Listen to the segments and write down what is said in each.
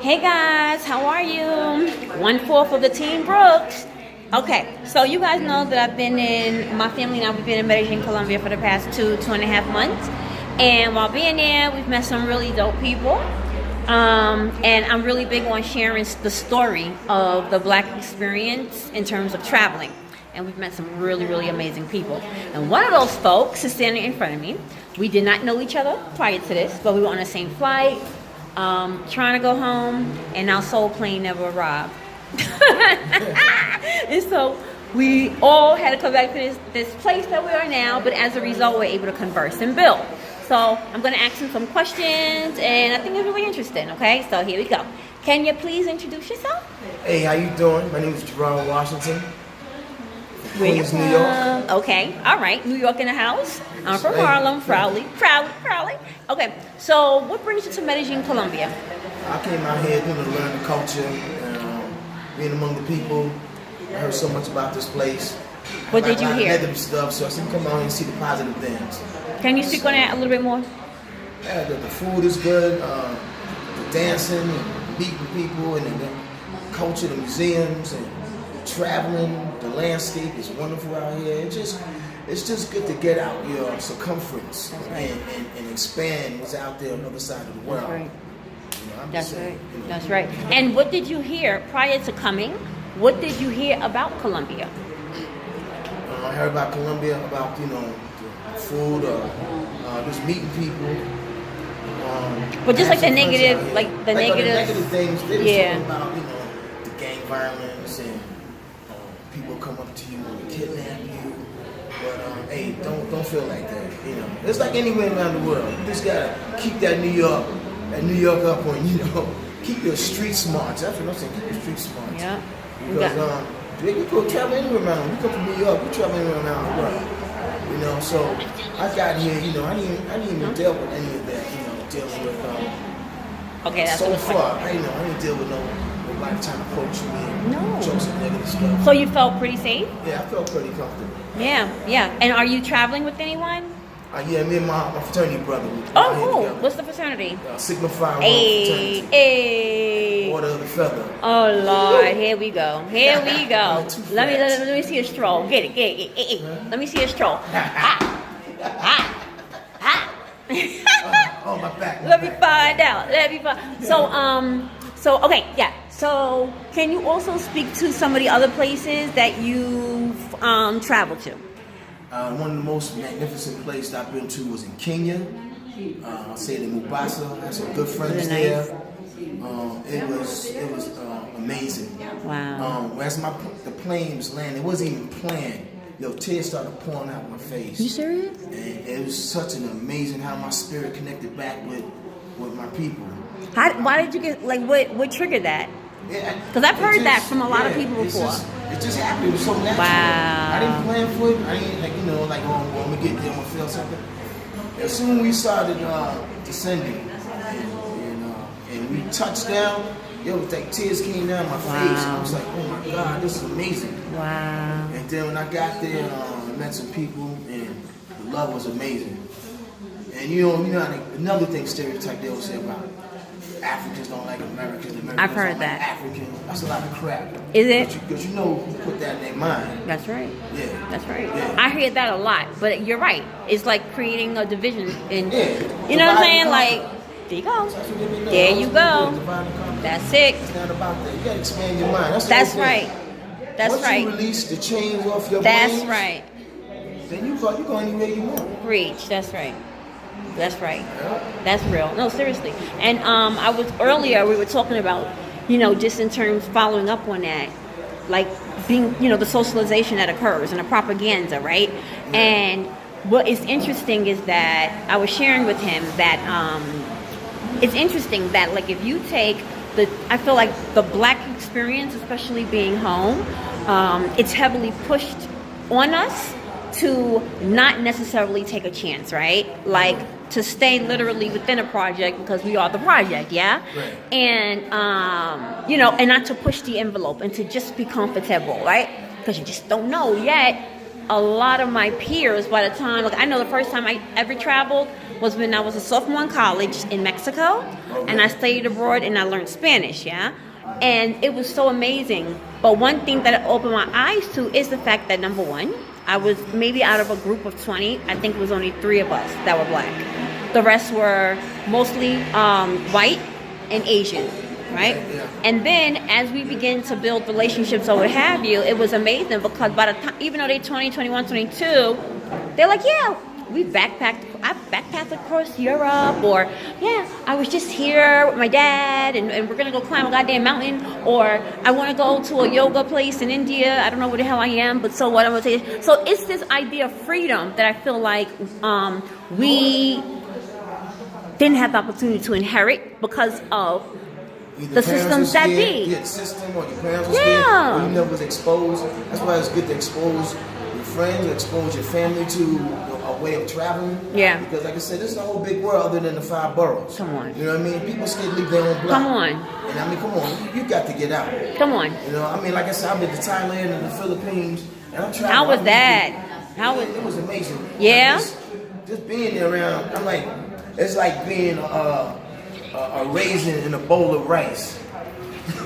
Hey guys, how are you? 1/4 of the team Brooks. Okay, so you guys know that my family and I, we've been in Medellin, Colombia for the past two and a half months. And while being there, we've met some really dope people. And I'm really big on sharing the story of the Black experience in terms of traveling. And we've met some really, really amazing people. And one of those folks is standing in front of me. We did not know each other prior to this, but we were on the same flight, trying to go home, and our soul plane never arrived. And so we all had to come back to this place that we are now, but as a result, we're able to converse and build. So I'm going to ask him some questions, and I think it's really interesting, okay? So here we go. Can you please introduce yourself? Hey, how you doing? My name is Jerome Washington. Where you Queens, New York. Okay, all right. New York in the house. I'm from Harlem, proudly. Okay, so what brings you to Medellin, Colombia? I came out here to learn the culture, being among the people. I heard so much about this place. What did you hear? Negative stuff, so I said come out and see the positive things. Can you speak on that a little bit more? Yeah, the food is good, the dancing, and meeting people, and the culture, the museums, and traveling. The landscape is wonderful out here. It's just good to get out your circumference and expand what's out there on the other side of the world. That's right. You know, That's right. That's right. And what did you hear prior to coming? What did you hear about Colombia? I heard about Colombia, about the food, just meeting people. But just like the negative, the negative things. They yeah. was talking about the gang violence and people come up to you and kidnap you. But hey, don't feel like that. It's like anywhere around the world. You just gotta keep that New York up on. Keep your street smarts. That's what I'm saying. Keep your street smarts. Yeah. Because you go travel anywhere around. You come from New York, you travel anywhere around the world. So I got here. I didn't even deal with any of that. Dealing with okay, that's so far. I didn't deal with nobody trying to approach me. No. Jokes and negative stuff. So you felt pretty safe? Yeah, I felt pretty comfortable. Yeah. And are you traveling with anyone? Yeah, me and my fraternity brother. Oh, cool. What's the fraternity? Sigma Phi Hey, fraternity. hey. Order of the Feather. Oh Lord, here we go. Let me see a stroll. Get it. Let me see a stroll. Oh, my back. Let me find out. So okay, yeah. So can you also speak to some of the other places that you've traveled to? One of the most magnificent places I've been to was in Kenya. I stayed in Mombasa. I had some good friends there. It was amazing. Wow. As the plane was landing, it wasn't even planned. Tears started pouring out my face. You serious? And it was such an amazing how my spirit connected back with my people. Why did you get what triggered that? Yeah, because I've heard that from a lot of people before. It just happened. It was so natural. Wow. I didn't plan for it. I didn't when we get there, I'm gonna feel something. As soon as we started descending and we touched down, it was like tears came down my face. I was like, oh my God, this is amazing. Wow. And then when I got there, I met some people, and the love was amazing. And another thing stereotype they always say about Africans don't like Americans. I've heard that. Africans, that's a lot of crap. Is it? Because who put that in their mind. That's right. Yeah. That's right. Yeah. I hear that a lot, but you're right. It's like creating a division in. Yeah. You know what I'm saying? Like, there you go. There you go. That's it. It's not about that. You gotta expand your mind. That's right. That's right. Once you release the chains off your That's brains, right. then you go anywhere you want. Preach. That's right. That's right. That's real. No, seriously. And we were talking about, just in terms following up on that, like being, the socialization that occurs and the propaganda, right? Yeah. And what is interesting is that I was sharing with him that it's interesting that like if you take I feel like the Black experience, especially being home, it's heavily pushed on us to not necessarily take a chance, right? Like to stay literally within a project because we are the project, yeah? Right. And, and not to push the envelope and to just be comfortable, right? Because you just don't know yet a lot of my peers by the time, like I know the first time I ever traveled was when I was a sophomore in college in Mexico, and I studied abroad and I learned Spanish, yeah? And it was so amazing. But one thing that opened my eyes to is the fact that, number one, I was maybe out of a group of 20, I think it was only 3 of us that were black. The rest were mostly white and Asian, right? Yeah. And then as we begin to build relationships or what have you, it was amazing because by the time, even though they're 20, 21, 22, they're like, yeah, I backpacked across Europe, or yeah, I was just here with my dad and we're gonna go climb a goddamn mountain, or I wanna go to a yoga place in India, I don't know where the hell I am, but so what I'm gonna say. So it's this idea of freedom that I feel like we didn't have the opportunity to inherit because of Either the parents systems was that scared, be. yeah, the system, or your parents were Yeah. scared, or you never was exposed. That's why it's good to expose your friends, expose your family to a way of traveling. Yeah. Because like I said, this is a whole big world other than the 5 boroughs. Come on. You know what I mean? People scared to leave their own block. Come on. And I mean, come on, you got to get out. Come on. You know, I mean, like I said, I've been to Thailand and the Philippines, and I'm traveling. How was that? How was It was amazing. Yeah? Just being there around, I'm like, it's like being a raisin in a bowl of rice.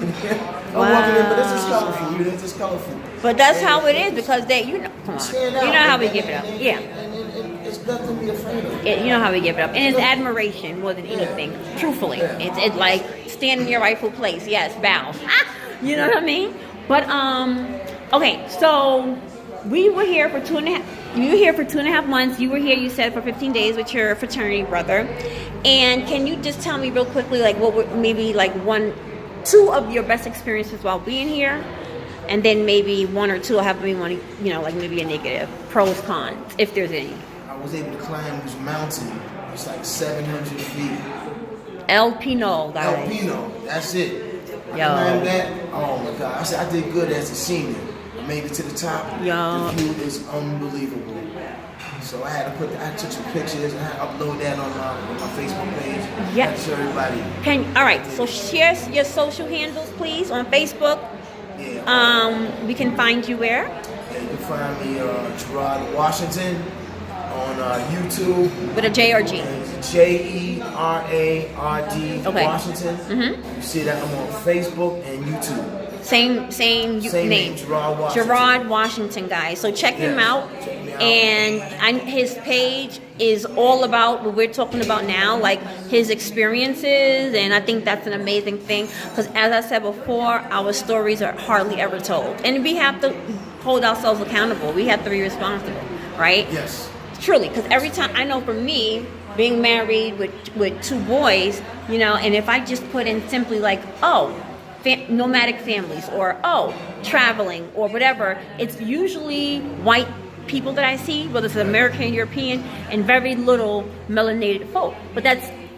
I'm walking in, but it's just colorful. You know, it's just colorful. But that's how it is because they, you know, come on, Stand you out, know how we and- give it up, and- yeah. and it's nothing to be afraid of. You know how we give it up, and it's admiration more than anything. Truthfully, it's like stand in your rightful place. Yes, bow. You know what I mean? But okay, so we were here for 2.5. You were here for 2.5 months. You were here, you said, for 15 days with your fraternity brother. And can you just tell me real quickly, like, what were maybe like 2 of your best experiences while being here, and then maybe 1 or 2 have maybe one, you know, like maybe a negative, pros, cons, if there's any. I was able to climb this mountain. It's like 700 feet. El Pino, El guys. Pino, that's it. I Yo. climbed that. Oh my God! I said I did good as a senior. I made it to the top. Yo. The view is unbelievable. So I had to I took some pictures and I upload that on my Facebook page. Yeah. To show everybody. All right, so share your social handles, please, on Facebook. Yeah. We can find you where? Yeah, you can find me Gerard Washington on YouTube. With a J or G? JERARD Okay. Washington. You see that I'm on Facebook and YouTube. Same Same name. name, Gerard Washington. Gerard Washington, guys. So check him Yeah, out. check me out. And his page is all about what we're talking about now, like his experiences. And I think that's an amazing thing. Because as I said before, our stories are hardly ever told. And we have to hold ourselves accountable. We have to be responsible, right? Yes. Truly, because every time, I know for me, being married with 2 boys, you know, and if I just put in simply like, oh, nomadic families, or oh, traveling, or whatever, it's usually white people that I see, whether it's American, European, and very little melanated folk.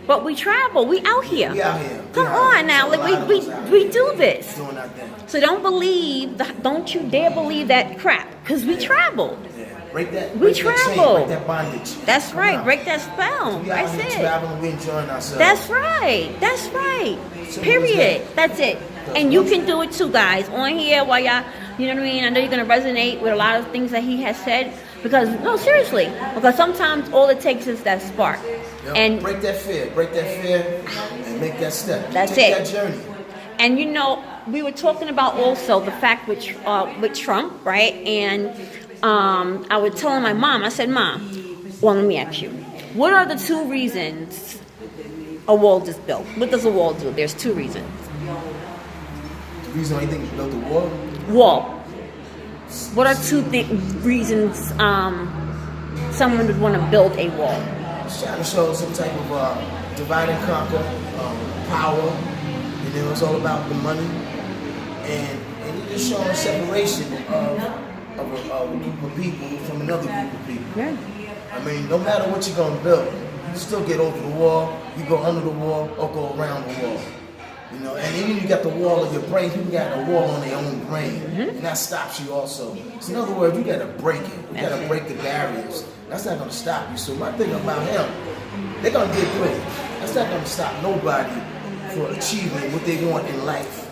But we travel, we out here. We out here. Come on now, like we do this. Doing our thing. So don't you dare believe that crap, because we travel. Yeah. Break that. We break that chain, travel. break that bondage. That's Come right. out. Break that spell. We out That's here it. traveling. We enjoying ourselves. That's right. That's right. Simple Period. as that. That's it. And you can do it too, guys. On here, while y'all, you know what I mean? I know you're gonna resonate with a lot of things that he has said. Because no, seriously. Because sometimes all it takes is that spark. Yep. And break that fear, and make that step. That's Take it. that journey. And you know, we were talking about also the fact with Trump, right? And I was telling my mom, I said, Mom, well, let me ask you, what are the 2 reasons a wall is built? What does a wall do? There's 2 reasons. The reason why you think you built the wall? Wall. What are 2 reasons someone would want to build a wall? It's trying to show some type of divide and conquer, power. You know, it's all about the money, and you're just showing separation of a group of people from another group of people. Yeah. I mean, no matter what you're gonna build, you still get over the wall. You go under the wall or go around the wall. You know, and even you got the wall of your brain, people got a wall on their own brain, and that stops you also. So in other words, you gotta break it. You gotta break the barriers. That's not gonna stop you. So my thing about him, they're gonna get great. That's not gonna stop nobody for achieving what they want in life.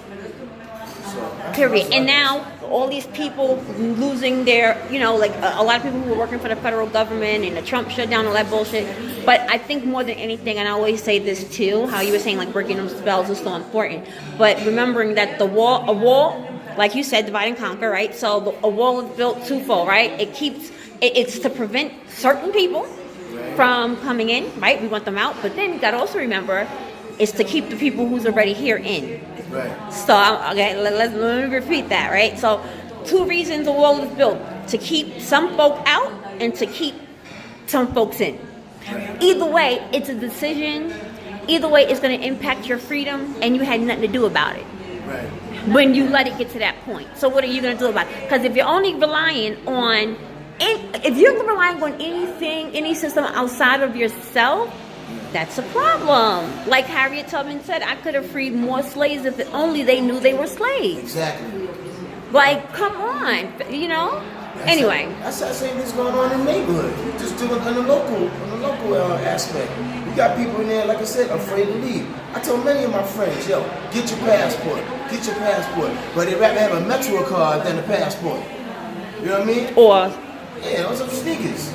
So, Period. And now, all these people losing their, like a lot of people who were working for the federal government and the Trump shutdown, all that bullshit. But I think more than anything, and I always say this too, how you were saying like breaking them spells is so important. But remembering that a wall, like you said, divide and conquer, right? So a wall is built twofold, right? It's to prevent certain people from coming in, right? We want them out. But then you got to also remember, it's to keep the people who's already here in. Right. So, okay, let me repeat that, right? So, 2 reasons the wall is built: to keep some folk out and to keep some folks in. Right. Either way, it's a decision. Either way, it's going to impact your freedom, and you had nothing to do about it. Right. When you let it get to that point. So, what are you going to do about it? Because if you're only relying on, if you're relying on anything, any system outside of yourself, that's a problem. Like Harriet Tubman said, I could have freed more slaves if only they knew they were slaves. Exactly. Like, come on, Anyway. That's the same thing's going on in the neighborhood. You just do it on the local aspect. You got people in there, like I said, afraid to leave. I told many of my friends, yo, get your passport. But they'd rather have a Metro card than a passport. You know what I mean? Or some sneakers.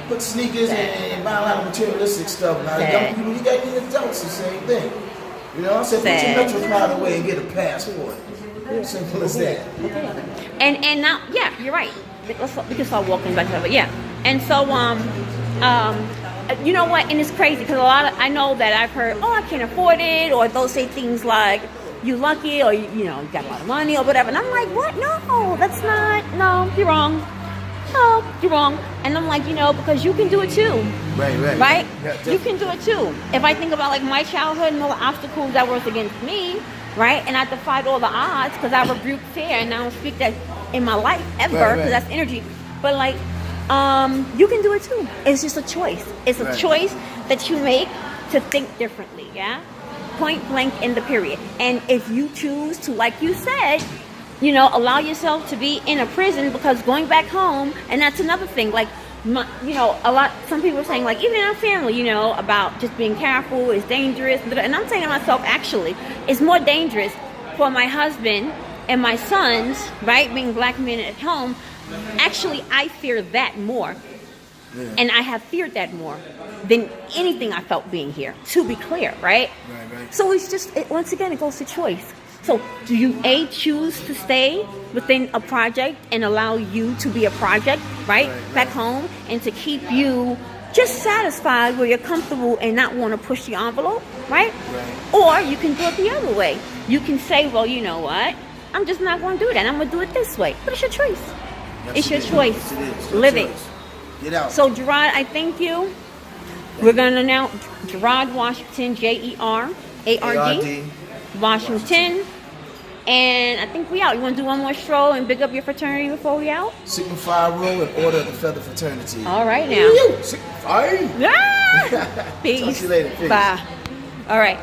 Put sneakers and buy a lot of materialistic stuff. Now, young people, you got even adults, the same thing. I said, put your Metro card away and get a passport. Simple as that. And now, yeah, you're right. We can start walking back to that, but yeah. And so, you know what? And it's crazy because I know that I've heard, I can't afford it, or they'll say things like, you lucky, or you got a lot of money, or whatever. And I'm like, what? No, that's not. No, you're wrong. No, you're wrong. And I'm like, because you can do it too. Right? Yeah, you can do it too. If I think about like my childhood and all the obstacles that were against me, right? And I defied all the odds because I rebuked fear, and I don't speak that in my life ever because that's energy. But like, you can do it too. It's just a choice. It's a choice that you make to think differently, yeah? Point blank in the period. And if you choose to, like you said, allow yourself to be in a prison, because going back home, and that's another thing, like, some people are saying, like, even in our family, about just being careful, it's dangerous. And I'm saying to myself, actually, it's more dangerous for my husband and my sons, right, being black men at home. Actually, I fear that more. Yeah. And I have feared that more than anything I felt being here, to be clear, right? Right. So it's just, once again, it goes to choice. So do you, choose to stay within a project and allow you to be a project, right, back home, and to keep you just satisfied where you're comfortable and not want to push the envelope, right? Or you can do it the other way. You can say, well, you know what? I'm just not going to do that. I'm going to do it this way. But it's your choice. Yes, it's your choice. Yes, it is. Live it. Get out. So, Gerard, I thank you. We're going to announce Gerard Washington, J-E-R-A-R-D, Washington. And I think we out. You want to do one more stroll and big up your fraternity before we out? Sigma Phi Rho and Order of the Feather Fraternity. All right now. Sigma Phi. Ah! Peace. Talk to you later. Peace. Bye. All right.